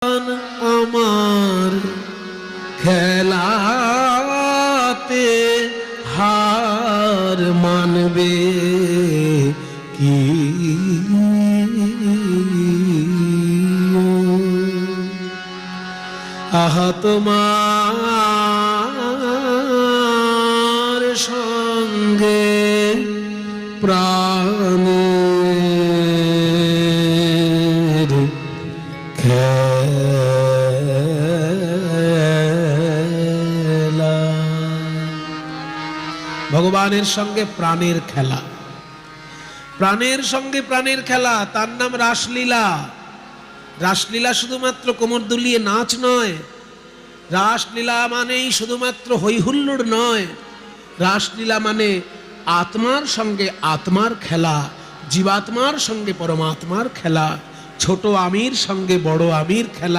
আমার খেলাতে হার মানবে কি? আহা তোমার সঙ্গে প্রাণের খেলা। ভগবানের সঙ্গে প্রাণের খেলা, প্রাণের সঙ্গে প্রাণের খেলা, তার নাম রাসলীলা। রাসলীলা শুধুমাত্র কোমর দুলিয়ে নাচ নয়, রাসলীলা মানেই শুধুমাত্র হৈহুল্লোড় নয়, রাসলীলা মানে আত্মার সঙ্গে আত্মার খেলা, জীবাত্মার সঙ্গে পরমাত্মার খেলা, ছোট আমির সঙ্গে বড় আমির খেলা।